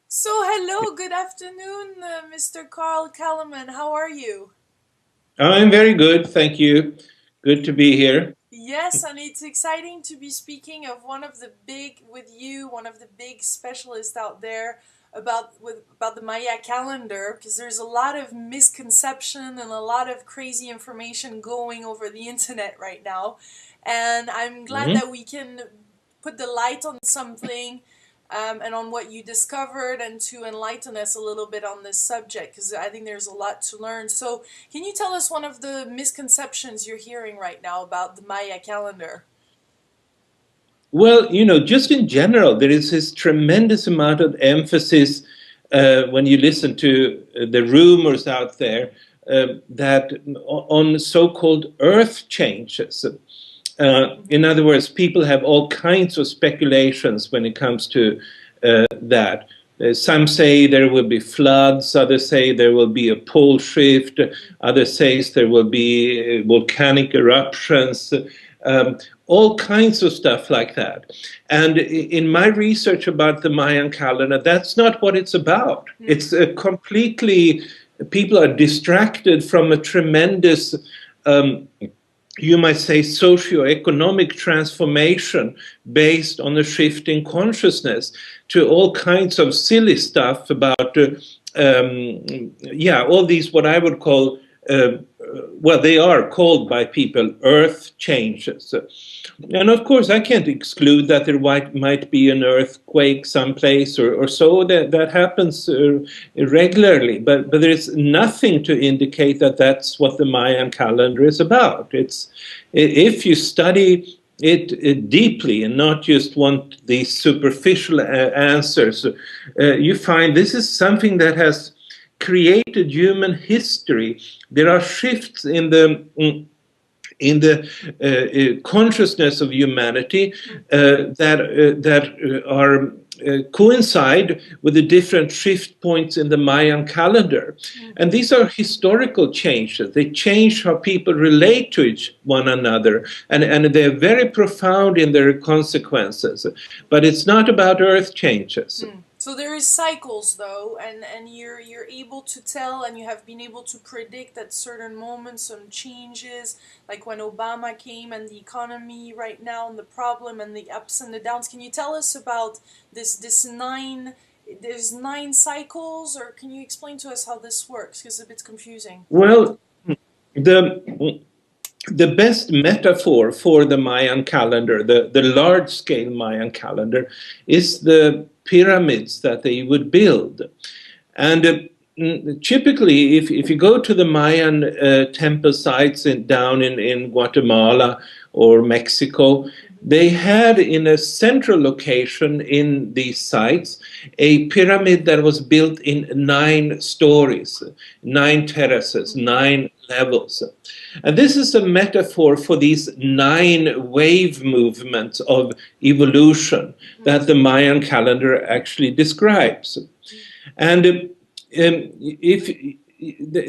So, hello, good afternoon, Mr. Carl Calleman. How are you? I'm very good, thank you. Good to be here. Yes, and it's exciting to be speaking of one of the big specialists out there about the Maya calendar, because there's a lot of misconception and a lot of crazy information going over the internet right now. And I'm glad Mhm. that we can put the light on something and on what you discovered and to enlighten us a little bit on this subject because I think there's a lot to learn. So, can you tell us one of the misconceptions you're hearing right now about the Maya calendar? Well, just in general, there is this tremendous amount of emphasis when you listen to the rumors out there that on so-called earth changes. In Mm-hmm. other words, people have all kinds of speculations when it comes to that. Some say there will be floods, others say there will be a pole shift, others say there will be volcanic eruptions, um, all kinds of stuff like that. And in my research about the Mayan calendar, that's not what it's about. Mm-hmm. It's completely, people are distracted from a tremendous um, you might say, socio-economic transformation based on a shift in consciousness to all kinds of silly stuff about, yeah, all these what I would call, well, they are called by people earth changes. And of course, I can't exclude that there might be an earthquake someplace or so that happens regularly, but there's nothing to indicate that that's what the Mayan calendar is about. It's if you study it deeply and not just want these superficial answers, you find this is something that has created human history. There are shifts in the consciousness of humanity that are coincide with the different shift points in the Mayan calendar. And Mm-hmm. these are historical changes. They change how people relate to one another, and they're very profound in their consequences. But it's not about earth changes. Hmm. So there is cycles though, and you're able to tell, and you have been able to predict at certain moments some changes, like when Obama came and the economy right now and the problem and the ups and the downs. Can you tell us about this nine? There's nine cycles, or can you explain to us how this works? Because it's a bit confusing. Well, the the best metaphor for the Mayan calendar, the large scale Mayan calendar, is the pyramids that they would build. And typically, if you go to the Mayan temple sites down in Guatemala or Mexico, they had in a central location in these sites a pyramid that was built in 9 stories, 9 terraces, Mm-hmm. 9 levels. And this is a metaphor for these 9 wave movements of evolution that the Mayan calendar actually describes. And if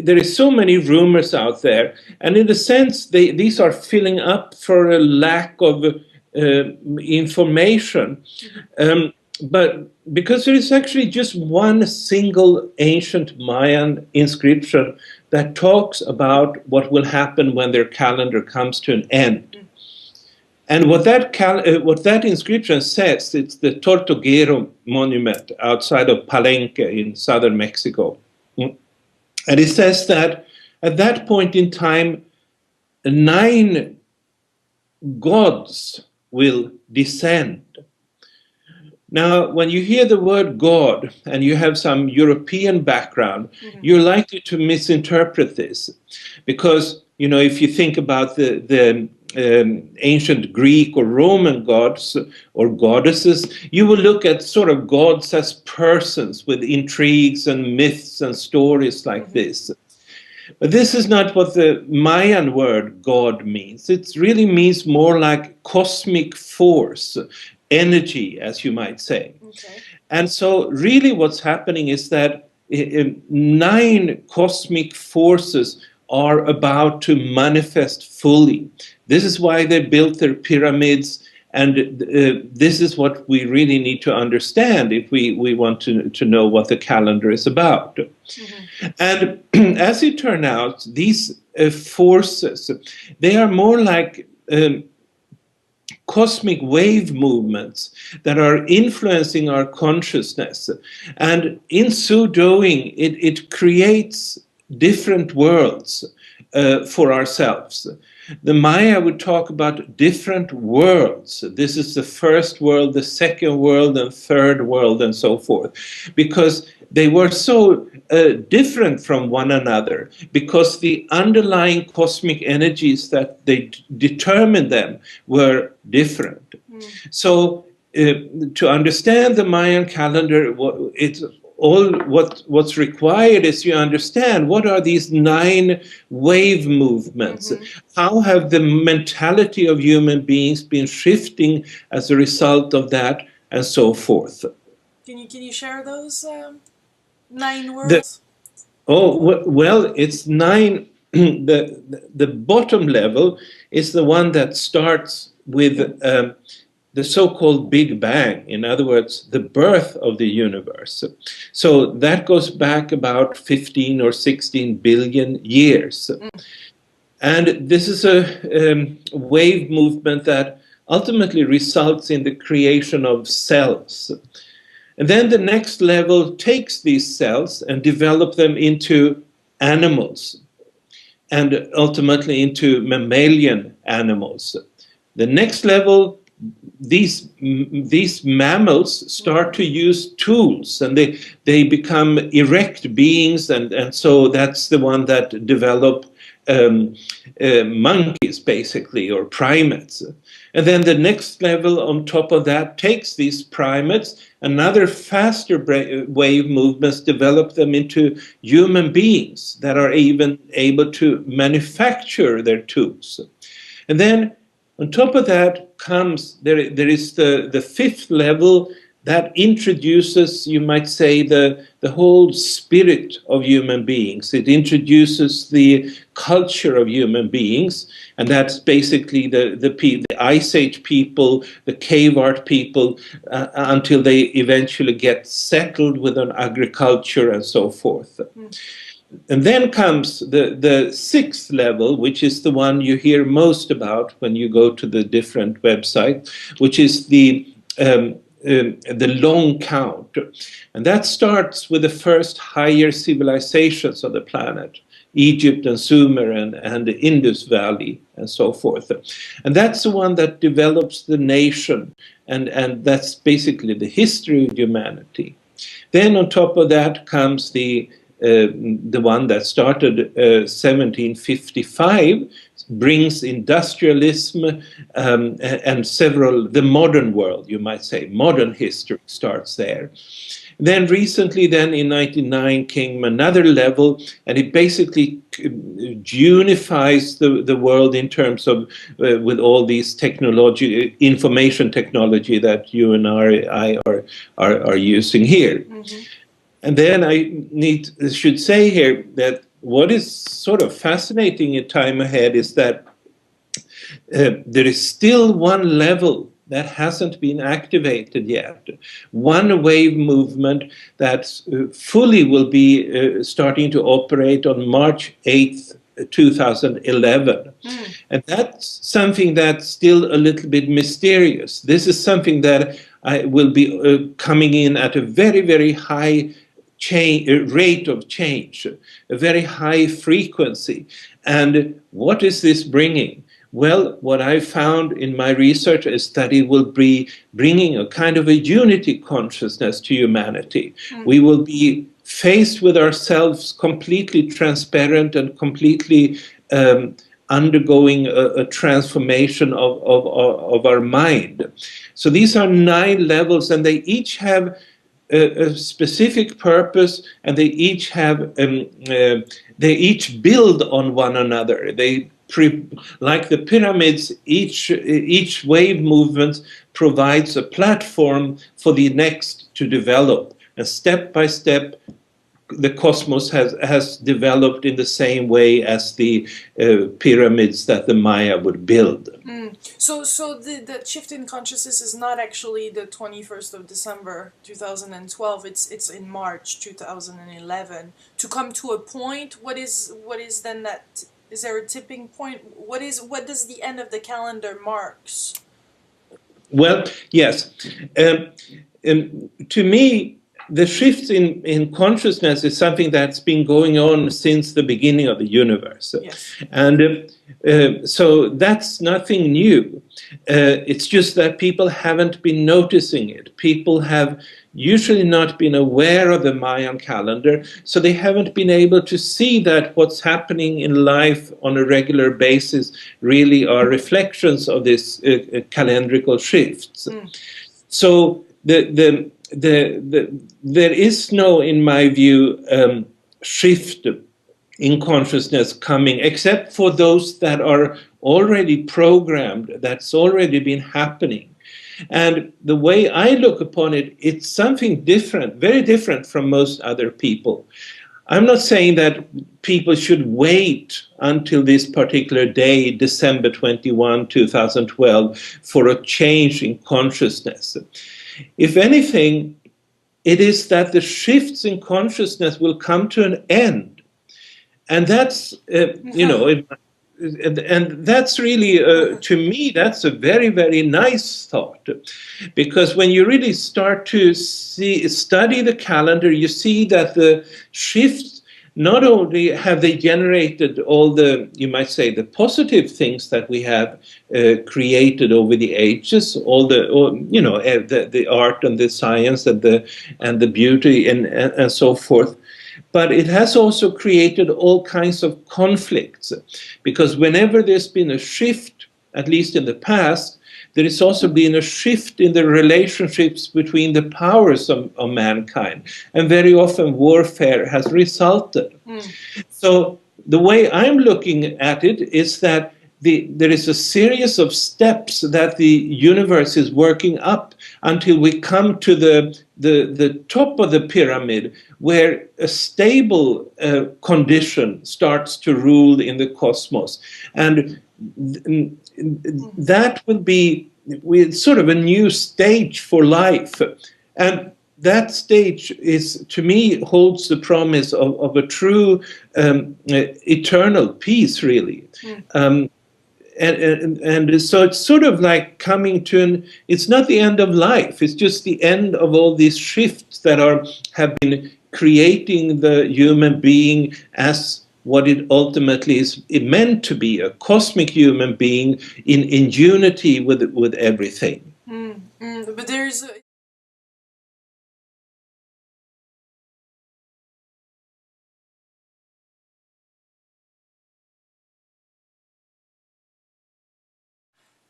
there is so many rumors out there, and in a sense, these are filling up for a lack of information. Mm-hmm. But because there is actually just one single ancient Mayan inscription that talks about what will happen when their calendar comes to an end. And what that inscription says, it's the Tortuguero monument outside of Palenque in southern Mexico. And it says that at that point in time, 9 gods will descend. Now, when you hear the word God and you have some European background, Mm-hmm. you're likely to misinterpret this because, if you think about the ancient Greek or Roman gods or goddesses, you will look at sort of gods as persons with intrigues and myths and stories like Mm-hmm. this. But this is not what the Mayan word God means. It really means more like cosmic force, energy, as you might say. Okay. And so, really, what's happening is that 9 cosmic forces are about to manifest fully. This is why they built their pyramids And this is what we really need to understand if we want to know what the calendar is about. Mm-hmm. And as it turned out, these forces, they are more like cosmic wave movements that are influencing our consciousness. And in so doing, it creates different worlds for ourselves. The Maya would talk about different worlds. This is the first world, the second world, and third world, and so forth, because they were so different from one another, because the underlying cosmic energies that they determined them were different. So to understand the Mayan calendar, it's all what's required is you understand what are these 9 wave movements. How have the mentality of human beings been shifting as a result of that, and so forth. Can you share those 9 words? Well, it's 9. The bottom level is the one that starts with the so-called Big Bang, in other words, the birth of the universe. So that goes back about 15 or 16 billion years. And this is a wave movement that ultimately results in the creation of cells. And then the next level takes these cells and develop them into animals, and ultimately into mammalian animals. The next level, these mammals start to use tools, and they become erect beings, and so that's the one that develop monkeys, basically, or primates. And then the next level on top of that takes these primates, another faster wave movements develop them into human beings that are even able to manufacture their tools. And then on top of that comes, there is the 5th level that introduces, you might say, the whole spirit of human beings. It introduces the culture of human beings, and that's basically the Ice Age people, the cave art people, until they eventually get settled with an agriculture and so forth. And then comes the 6th level, which is the one you hear most about when you go to the different websites, which is the long count. And that starts with the first higher civilizations of the planet, Egypt and Sumer and the Indus Valley and so forth. And that's the one that develops the nation, and that's basically the history of humanity. Then on top of that comes the one that started 1755, brings industrialism and the modern world, you might say, modern history starts there. Then recently, then in 1999 came another level, and it basically unifies the world in terms of with all these information technology that you and I are using here. And then I should say here that what is sort of fascinating in time ahead is that there is still one level that hasn't been activated yet. One wave movement that fully will be starting to operate on March 8th, 2011. And that's something that's still a little bit mysterious. This is something that will be coming in at a very, very high rate of change, a very high frequency. And what is this bringing? Well, what I found in my research is that it will be bringing a kind of a unity consciousness to humanity. We will be faced with ourselves completely transparent and completely undergoing a transformation of our mind. So these are 9 levels, and they each have a specific purpose, and they each have they each build on one another. Like the pyramids, each wave movement provides a platform for the next to develop, and step by step the cosmos has developed in the same way as the pyramids that the Maya would build. So the shift in consciousness is not actually the 21st of December 2012. It's in March 2011. To come to a point, what is then that? Is there a tipping point? What does the end of the calendar marks? Well, yes. To me, the shift in consciousness is something that's been going on since the beginning of the universe. Yes. And so that's nothing new. It's just that people haven't been noticing it. People have usually not been aware of the Mayan calendar, so they haven't been able to see that what's happening in life on a regular basis really are reflections of this calendrical shifts. So there is no, in my view, shift in consciousness coming, except for those that are already programmed, that's already been happening. And the way I look upon it, it's something different, very different from most other people. I'm not saying that people should wait until this particular day, December 21, 2012, for a change in consciousness. If anything, it is that the shifts in consciousness will come to an end. And that's, and that's really, to me, that's a very, very nice thought. Because when you really start to study the calendar, you see that the shifts, not only have they generated all the, you might say, the positive things that we have created over the ages, all the, the art and the science and the beauty and so forth. But it has also created all kinds of conflicts, because whenever there's been a shift, at least in the past, there has also been a shift in the relationships between the powers of mankind, and very often warfare has resulted. So the way I'm looking at it is that there is a series of steps that the universe is working up until we come to the top of the pyramid, where a stable condition starts to rule in the cosmos. And that will be sort of a new stage for life. And that stage is, to me, holds the promise of a true eternal peace, really. And so it's sort of like coming to it's not the end of life, it's just the end of all these shifts that have been creating the human being as what it ultimately is meant to be, a cosmic human being in unity with everything. But there's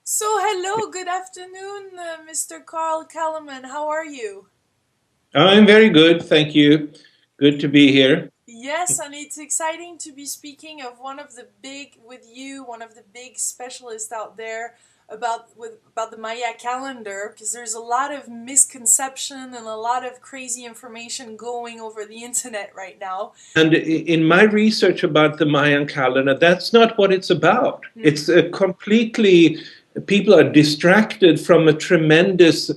So, hello, good afternoon, Mr. Carl Calleman. How are you? I'm very good, thank you. Good to be here. Yes, and it's exciting to be speaking of one of the big specialists out there about the Maya calendar, because there's a lot of misconception and a lot of crazy information going over the internet right now. And in my research about the Mayan calendar, that's not what it's about. It's completely, people are distracted from a tremendous,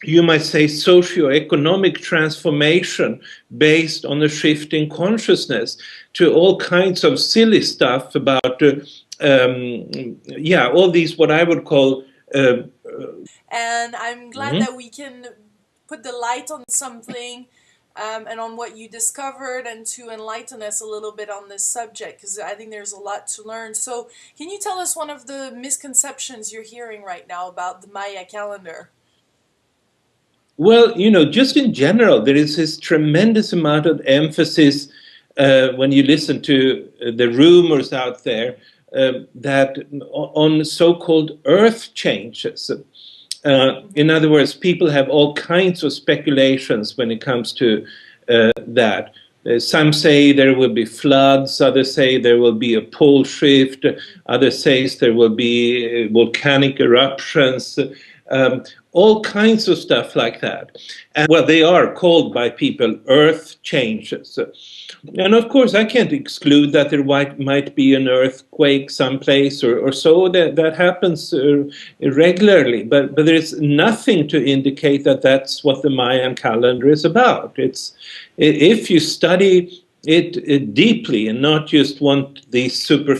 you might say, socio-economic transformation based on a shift in consciousness to all kinds of silly stuff about, all these what I would call... and I'm glad that we can put the light on something and on what you discovered, and to enlighten us a little bit on this subject, because I think there's a lot to learn. So can you tell us one of the misconceptions you're hearing right now about the Maya calendar? Well, just in general, there is this tremendous amount of emphasis when you listen to the rumors out there that on so-called earth changes. In other words, people have all kinds of speculations when it comes to that. Some say there will be floods, others say there will be a pole shift, others say there will be volcanic eruptions, all kinds of stuff like that. And well, they are called by people earth changes. And of course, I can't exclude that there might be an earthquake someplace or so that happens regularly. But there is nothing to indicate that that's what the Mayan calendar is about. If you study it deeply and not just want these superficial